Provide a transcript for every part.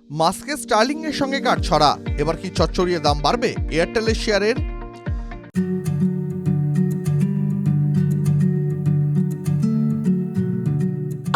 মাস্কের স্টার্লিং এর সঙ্গে কাটছড়া, এবার কি চচ্চড়িয়ে দাম বাড়বে এয়ারটেলের শেয়ারের?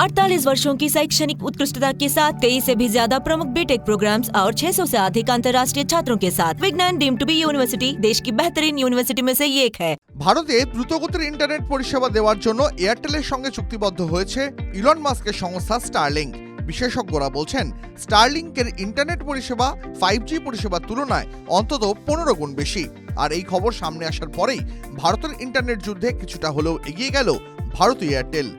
48 वर्षों की शैक्षणिक उत्कृष्टता के साथ 23 से भी ज्यादा प्रमुख बीटेक प्रोग्राम्स और 600 से अधिक अंतर्राष्ट्रीय छात्रों के साथ विज्ञान डीम्ड टू बी यूनिवर्सिटी देश की बेहतरीन यूनिवर्सिटी में से एक है। ভারতে দ্রুতগতির ইন্টারনেট পরিষেবা দেওয়ার জন্য এয়ারটেলের সঙ্গে চুক্তিবদ্ধ হয়েছে ইলন মাস্কের সংস্থা স্টারলিংক। বিশেষজ্ঞরা বলছেন স্টারলিংকের ইন্টারনেট পরিষেবা 5G পরিষেবার তুলনায় অন্তত 15 গুণ বেশি। আর এই খবর সামনে আসার পরেই ভারতের ইন্টারনেট যুদ্ধে কিছুটা হলেও এগিয়ে গেল ভারতীয় এয়ারটেল।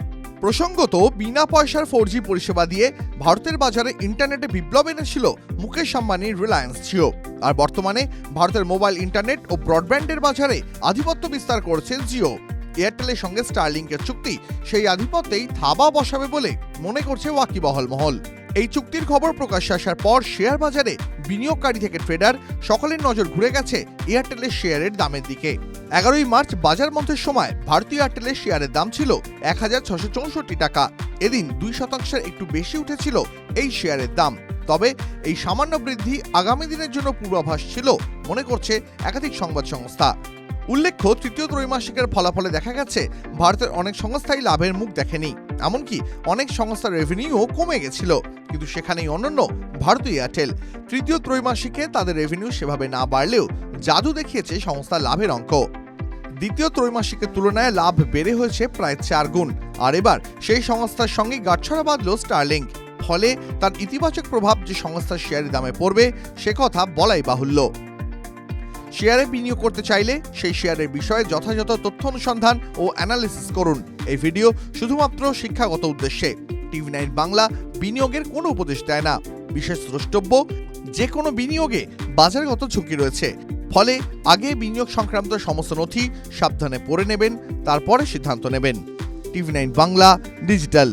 প্রসঙ্গত বিনা পয়সার 4G পরিষেবা দিয়ে ভারতের বাজারে ইন্টারনেটে বিপ্লব এনেছিল মুকেশ আম্বানির রিলায়েন্স জিও। আর বর্তমানে ভারতের মোবাইল ইন্টারনেট ও ব্রডব্যান্ডের বাজারে আধিপত্য বিস্তার করছে জিও। এয়ারটেলের সঙ্গে স্টারলিংকের চুক্তি সেই আধিপত্যেই থাবা বসাবে বলে মনে করছে ওয়াকিবহাল মহল। এই চুক্তির খবর প্রকাশ্যে আসার পর শেয়ার বাজারে বিনিয়োগকারী থেকে ট্রেডার সকলের নজর ঘুরে গেছে এয়ারটেলের শেয়ারের দামের দিকে। 11ই মার্চ বাজার মন্থের সময় ভারতীয় এয়ারটেলের শেয়ারের দাম ছিল 1664 টাকা। এদিন 2% একটু বেশি উঠেছিল এই শেয়ারের দাম। তবে এই সামান্য বৃদ্ধি আগামী দিনের জন্য পূর্বাভাস ছিল মনে করছে একাধিক সংবাদ সংস্থা। উল্লেখ্য, তৃতীয় ত্রৈমাসিকের ফলাফলে দেখা গেছে ভারতের অনেক সংস্থাই লাভের মুখ দেখেনি, এমনকি অনেক সংস্থার রেভিনিউও কমে গেছিল। কিন্তু সেখানেই অনন্য ভারতীয় এয়ারটেল। তৃতীয় ত্রৈমাসিকে তাদের রেভিনিউ সেভাবে না বাড়লেও জাদু দেখিয়েছে সংস্থার লাভের অঙ্ক। দ্বিতীয় ত্রৈমাসিকের তুলনায় লাভ বেড়ে হয়েছে প্রায় 4 গুণ। আর এবার সেই সংস্থার সঙ্গে গাঁটছড়া বাঁধল স্টারলিংক। ফলে তার ইতিবাচক প্রভাব যে সংস্থার শেয়ারের দামে পড়বে সে কথা বলাই বাহুল্য। শেয়ারে বিনিয়োগ করতে চাইলে সেই শেয়ারের বিষয়ে যথাযথ তথ্য অনুসন্ধান ও অ্যানালিসিস করুন। এই ভিডিও শুধুমাত্র শিক্ষাগত উদ্দেশ্যে। TV9 বাংলা বিনিয়োগের কোনো উপদেশ দেয় না। বিশেষ দ্রষ্টব্য, যে কোনো বিনিয়োগে বাজারগত ঝুঁকি রয়েছে, ফলে আগে বিনিয়োগ সংক্রান্ত সমস্ত নথি সাবধানে পড়ে নেবেন, তারপরে সিদ্ধান্ত নেবেন। TV9 Bangla digital.